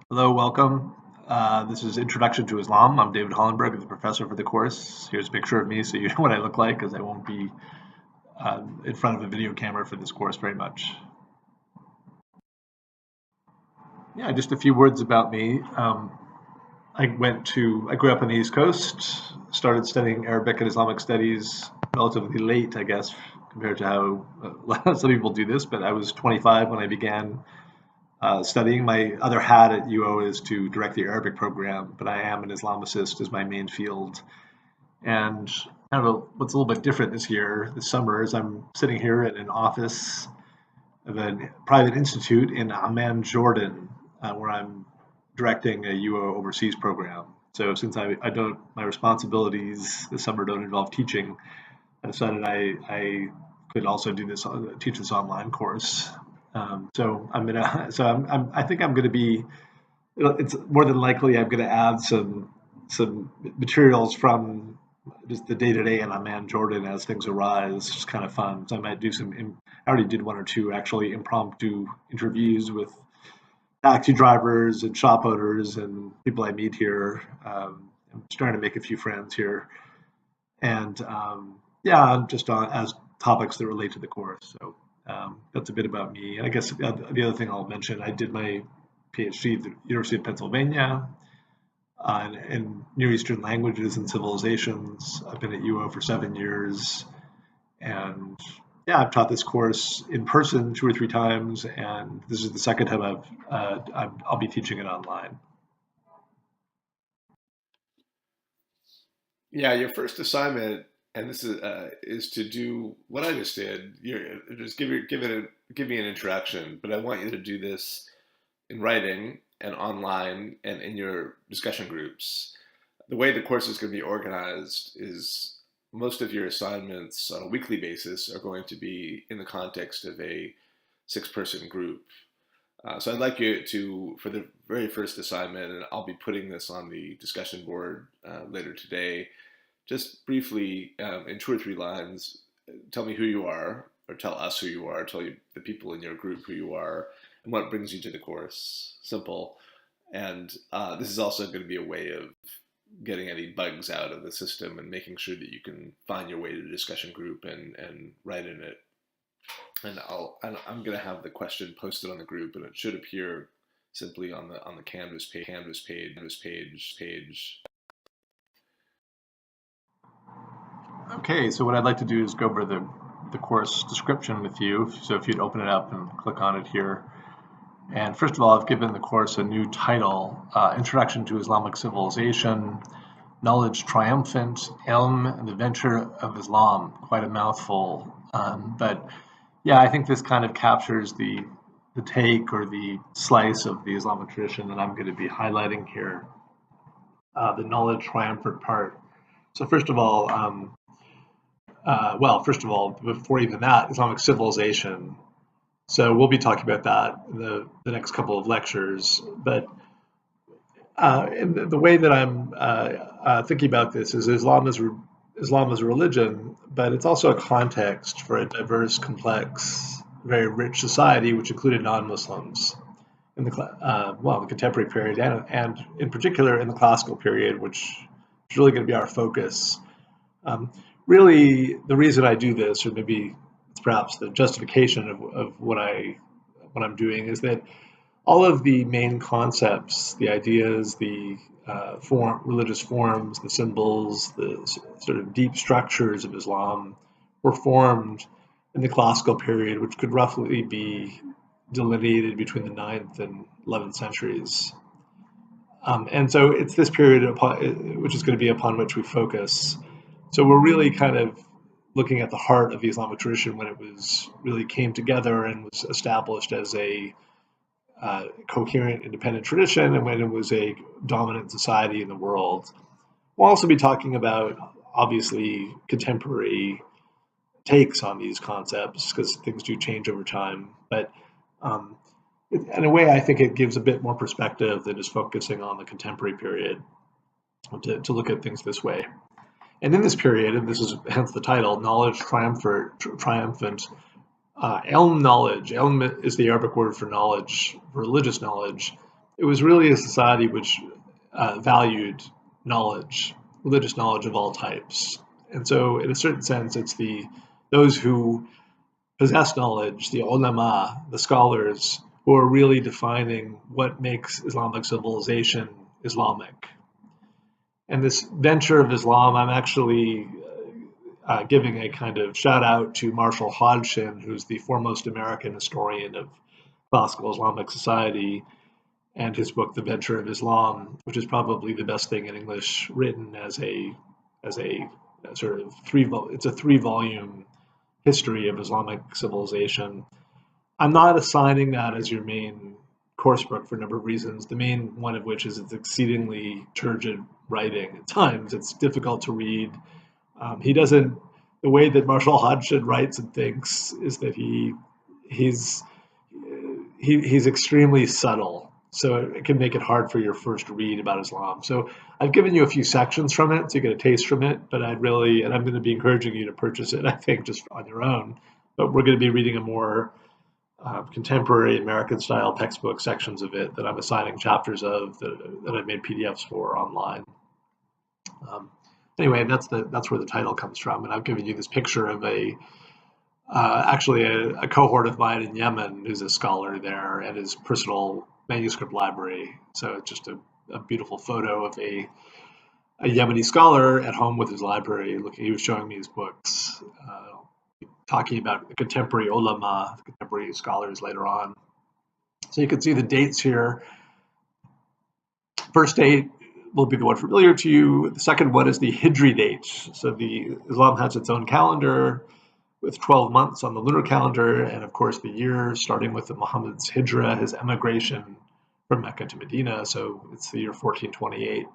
Hello, welcome. This is Introduction to Islam. I'm David Hollenberg, the professor for the course. Here's a picture of me so you know what I look like because I won't be in front of a video camera for this course very much. Yeah, just a few words about me. I grew up on the East Coast, started studying Arabic and Islamic studies relatively late, I guess, compared to how some people do this, but I was 25 when I began studying. My other hat at UO is to direct the Arabic program, but I am an Islamicist as my main field. And what's a little bit different this summer, is I'm sitting here in an office of a private institute in Amman, Jordan, where I'm directing a UO overseas program. So since I don't, my responsibilities this summer don't involve teaching, I decided I could also teach this online course. I think I'm gonna be. It's more than likely I'm gonna add some materials from just the day to day in Amman, Jordan, as things arise. It's just kind of fun. So I might do I already did one or two actually impromptu interviews with taxi drivers and shop owners and people I meet here. I'm starting to make a few friends here, and yeah, I'm just on as topics that relate to the course. So that's a bit about me. And I guess the other thing I'll mention, I did my PhD at the University of Pennsylvania in Near Eastern languages and civilizations. I've been at UO for 7 years, and yeah, I've taught this course in person 2 or 3 times, and this is the second time I'll be teaching it online. Yeah, your first assignment, and this is to do what I just did. Just give me an introduction, but I want you to do this in writing and online and in your discussion groups. The way the course is going to be organized is most of your assignments on a weekly basis are going to be in the context of a six-person group. So I'd like you to, for the very first assignment, and I'll be putting this on the discussion board later today, just briefly, in 2 or 3 lines, tell me who you are, or tell us who you are, tell you the people in your group who you are, and what brings you to the course. Simple. And this is also going to be a way of getting any bugs out of the system and making sure that you can find your way to the discussion group and write in it. And I'm going to have the question posted on the group, and it should appear simply on the Canvas page. Okay, so what I'd like to do is go over the course description with you. So if you'd open it up and click on it here. And first of all, I've given the course a new title, Introduction to Islamic Civilization, Knowledge Triumphant, Ilm and the Venture of Islam. Quite a mouthful. But yeah, I think this kind of captures the take or the slice of the Islamic tradition that I'm going to be highlighting here, the knowledge triumphant part. So first of all, before even that, Islamic civilization. So we'll be talking about that in the next couple of lectures. But and the way that I'm thinking about this is Islam is a religion, but it's also a context for a diverse, complex, very rich society, which included non-Muslims in the contemporary period, and in particular in the classical period, which is really going to be our focus. Um, Really, the reason I do this, or maybe it's perhaps the justification of what I'm doing, is that all of the main concepts, the ideas, the religious forms, the symbols, the sort of deep structures of Islam were formed in the classical period, which could roughly be delineated between the 9th and 11th centuries. And so it's this period which is going to be upon which we focus. So we're really kind of looking at the heart of the Islamic tradition when it was really came together and was established as a coherent, independent tradition, and when it was a dominant society in the world. We'll also be talking about, obviously, contemporary takes on these concepts because things do change over time. But um, in a way, I think it gives a bit more perspective than just focusing on the contemporary period to look at things this way. And in this period, and this is hence the title, Knowledge Triumphant, Ilm knowledge. Ilm is the Arabic word for knowledge, religious knowledge, it was really a society which valued knowledge, religious knowledge of all types. And so, in a certain sense, it's those who possess knowledge, the ulama, the scholars, who are really defining what makes Islamic civilization Islamic. And this venture of Islam, I'm actually giving a kind of shout out to Marshall Hodgson, who's the foremost American historian of classical Islamic society, and his book, The Venture of Islam, which is probably the best thing in English written as a sort of it's a 3-volume history of Islamic civilization. I'm not assigning that as your main course book for a number of reasons. The main one of which is it's exceedingly turgid writing. At times, it's difficult to read. He doesn't. The way that Marshall Hodgson writes and thinks is that he's extremely subtle, so it can make it hard for your first read about Islam. So I've given you a few sections from it, so you get a taste from it. But I'm going to be encouraging you to purchase it, I think, just on your own. But we're going to be reading a more contemporary American-style textbook sections of it that I'm assigning chapters of that I've made PDFs for online. Anyway, that's where the title comes from, and I've given you this picture of actually a cohort of mine in Yemen who's a scholar there, and his personal manuscript library. So it's just a beautiful photo of a Yemeni scholar at home with his library. He was showing me his books, talking about the contemporary ulama, the contemporary scholars later on. So you can see the dates here. First date will be the one familiar to you. The second one is the Hijri date. So Islam has its own calendar with 12 months on the lunar calendar, and of course the year starting with Muhammad's hijrah, his emigration from Mecca to Medina. So it's the year 1428.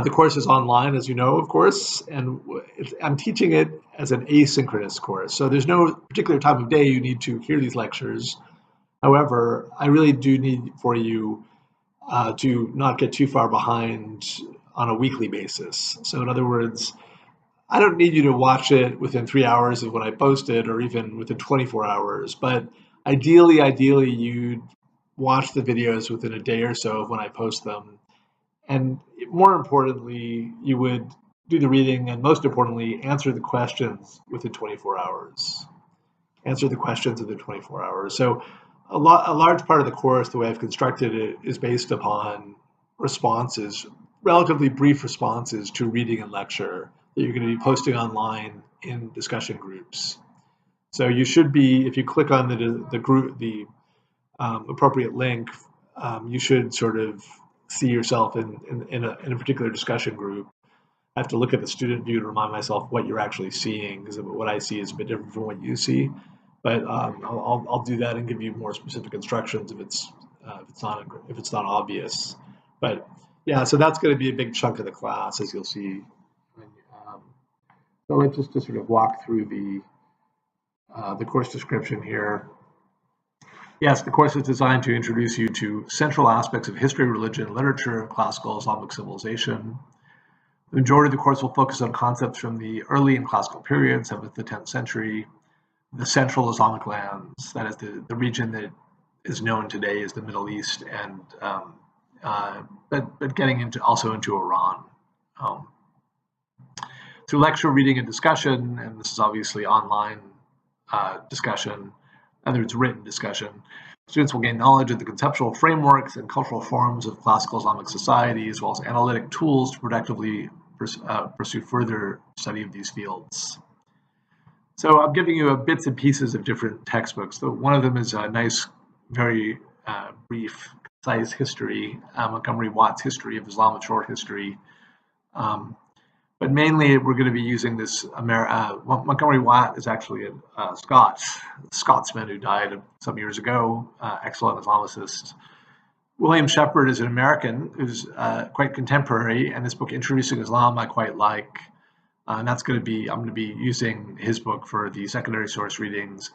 The course is online, as you know, of course, and I'm teaching it as an asynchronous course. So there's no particular time of day you need to hear these lectures. However, I really do need for you to not get too far behind on a weekly basis. So in other words, I don't need you to watch it within 3 hours of when I post it, or even within 24 hours. But ideally, you'd watch the videos within a day or so of when I post them. And more importantly, you would do the reading, and most importantly, answer the questions within 24 hours. Answer the questions within 24 hours. So a large part of the course, the way I've constructed it, is based upon responses, relatively brief responses to reading and lecture that you're going to be posting online in discussion groups. So you should be, if you click on the group, the appropriate link, you should sort of see yourself in a particular discussion group. I have to look at the student view to remind myself what you're actually seeing, because what I see is a bit different from what you see. But I'll do that and give you more specific instructions if it's not obvious. But yeah, so that's going to be a big chunk of the class, as you'll see. So let's just sort of walk through the course description here. Yes, the course is designed to introduce you to central aspects of history, religion, literature of classical Islamic civilization. The majority of the course will focus on concepts from the early and classical period, 7th to 10th century, the central Islamic lands, that is the region that is known today as the Middle East, and but getting also into Iran. Through lecture, reading, and discussion, and this is obviously online discussion, in other words, written discussion, students will gain knowledge of the conceptual frameworks and cultural forms of classical Islamic society, as well as analytic tools to productively pursue further study of these fields. So I'm giving you bits and pieces of different textbooks. So one of them is a nice, very brief, concise history, Montgomery Watt's History of Islam, a short history. But mainly we're going to be using this, Montgomery Watt is actually a Scotsman who died some years ago, excellent Islamicist. William Shepard is an American who's quite contemporary, and this book, Introducing Islam, I quite like. And that's going to be, I'm going to be using his book for the secondary source readings.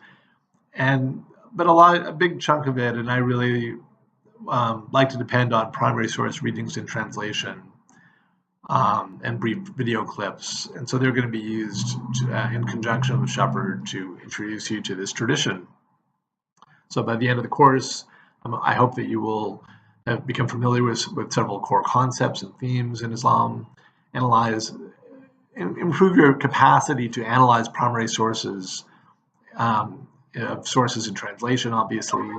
But a big chunk of it, and I really like to depend on primary source readings in translation. And brief video clips. And so they're going to be used in conjunction with Shepard to introduce you to this tradition. So by the end of the course, I hope that you will have become familiar with several core concepts and themes in Islam, analyze, improve your capacity to analyze primary sources, of sources in translation, obviously,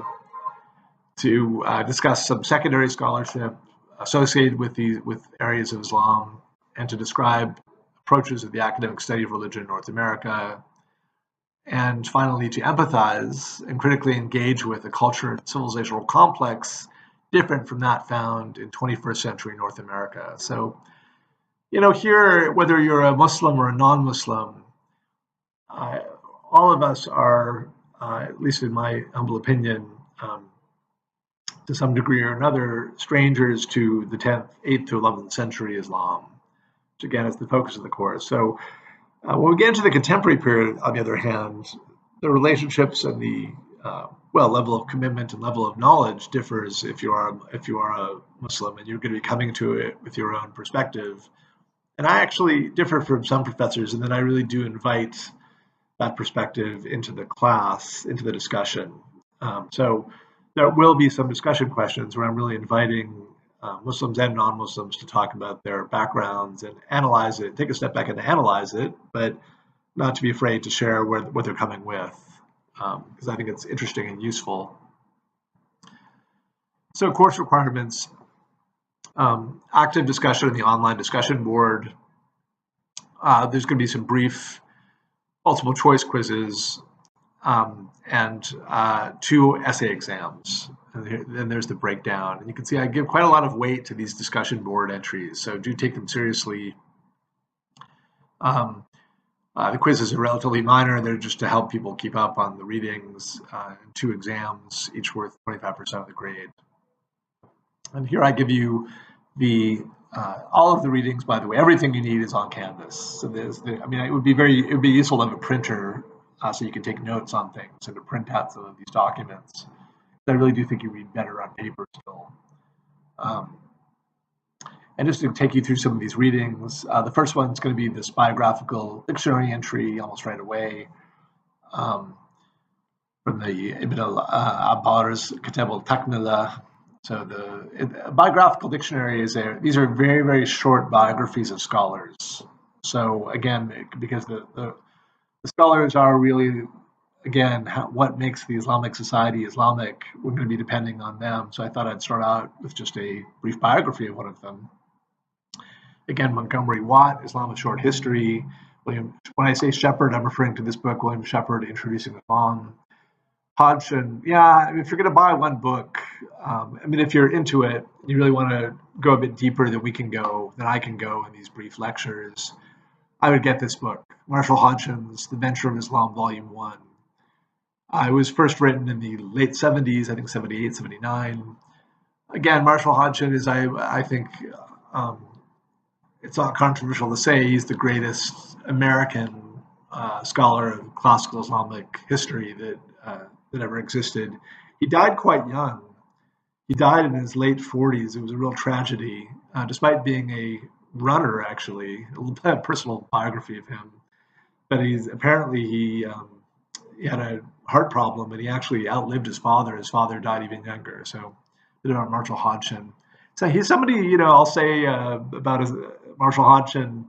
to discuss some secondary scholarship associated with areas of Islam, and to describe approaches of the academic study of religion in North America, and finally to empathize and critically engage with a culture and civilizational complex different from that found in 21st century North America. So, here, whether you're a Muslim or a non-Muslim, uh, all of us are, at least in my humble opinion, to some degree or another, strangers to the 10th, 8th to 11th century Islam, which again is the focus of the course. So when we get into the contemporary period, on the other hand, the relationships and the level of commitment and level of knowledge differs if you are a Muslim and you're going to be coming to it with your own perspective. And I actually differ from some professors in that I really do invite that perspective into the class, into the discussion. So there will be some discussion questions where I'm really inviting Muslims and non-Muslims to talk about their backgrounds and analyze it, take a step back and analyze it, but not to be afraid to share what they're coming with, because I think it's interesting and useful. So course requirements, active discussion in the online discussion board. There's going to be some brief multiple choice quizzes, and 2 essay exams. And then there's the breakdown. And you can see I give quite a lot of weight to these discussion board entries, so do take them seriously. The quizzes are relatively minor. They're just to help people keep up on the readings. 2 exams, each worth 25% of the grade. And here I give you all of the readings, by the way. Everything you need is on Canvas. So it would be useful to have a printer so you can take notes on things and to print out some of these documents. I really do think you read better on paper still. And just to take you through some of these readings, the first one is going to be this biographical dictionary entry almost right away from the Ibn al-Abbar's Kitab al-Takmila. So the biographical dictionary these are very, very short biographies of scholars. So again, because the scholars are really, again, what makes the Islamic society Islamic, we're going to be depending on them. So I thought I'd start out with just a brief biography of one of them. Again, Montgomery Watt, Islam: A Short History. When I say Shepard, I'm referring to this book, William Shepard, Introducing Islam. Hodgson, if you're going to buy one book, if you're into it, you really want to go a bit deeper than I can go in these brief lectures, I would get this book, Marshall Hodgson's The Venture of Islam, Volume 1. It was first written in the late 70s, I think 78, 79. Again, Marshall Hodgson is, I think, it's not controversial to say he's the greatest American scholar of classical Islamic history that ever existed. He died quite young. He died in his late 40s. It was a real tragedy, despite being a runner, actually. A little personal biography of him. But he had a heart problem, and he actually outlived his father. His father died even younger. So a bit about Marshall Hodgson. So he's somebody, I'll say about Marshall Hodgson,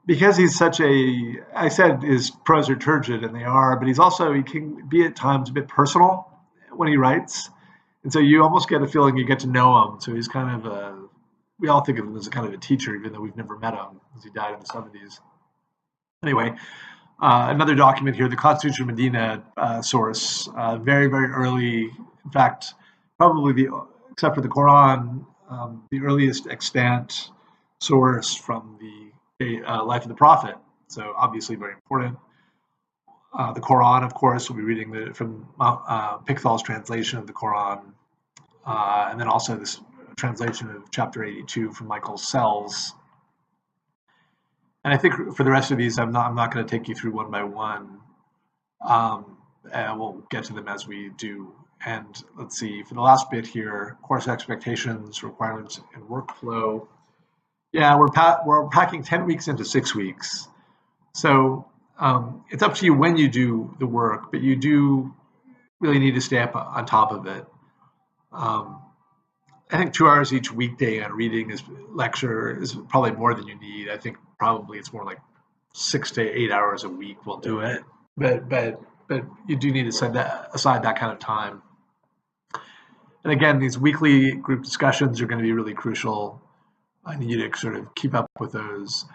because he's I said his prose are turgid, and they are, but he can be at times a bit personal when he writes. And so you almost get a feeling you get to know him. So he's kind of we all think of him as a kind of a teacher, even though we've never met him, because he died in the 70s. Anyway, another document here, the Constitution of Medina source, very, very early, in fact, probably except for the Quran, the earliest extant source from the life of the Prophet. So obviously very important. The Quran, of course, we'll be reading from Pickthall's translation of the Quran, and then also this translation of chapter 82 from Michael Sells. And I think for the rest of these, I'm not going to take you through one by one. And we'll get to them as we do. And let's see, for the last bit here, course expectations, requirements, and workflow. Yeah, we're packing 10 weeks into 6 weeks. So it's up to you when you do the work, but you do really need to stay up on top of it. I think 2 hours each weekday on reading is lecture is probably more than you need. I think probably it's more like 6 to 8 hours a week will do it. But you do need to set that aside that kind of time. And again, these weekly group discussions are going to be really crucial. I need you to sort of keep up with those.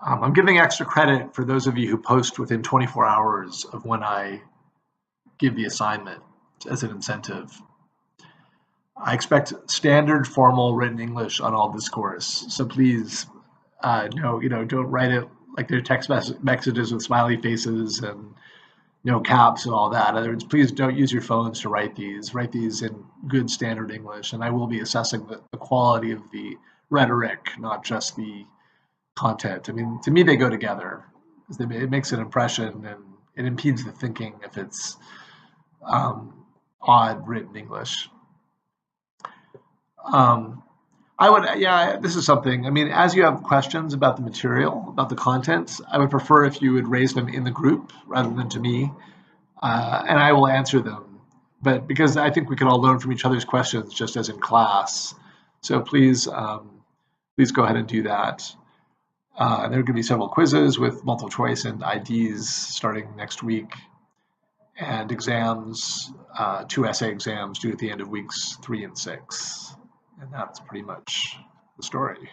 I'm giving extra credit for those of you who post within 24 hours of when I give the assignment as an incentive. I expect standard formal written English on all this course. So please, don't write it like they're text messages with smiley faces and no caps and all that. In other words, please don't use your phones to write these. Write these in good standard English, and I will be assessing the quality of the rhetoric, not just the content. I mean, to me, they go together. It makes an impression, and it impedes the thinking if it's odd written English. This is something, I mean, as you have questions about the material, about the contents, I would prefer if you would raise them in the group rather than to me, and I will answer them. But because I think we can all learn from each other's questions just as in class. So please go ahead and do that. And there are going to be several quizzes with multiple choice and IDs starting next week, and exams, 2 essay exams due at the end of weeks 3 and 6. And that's pretty much the story.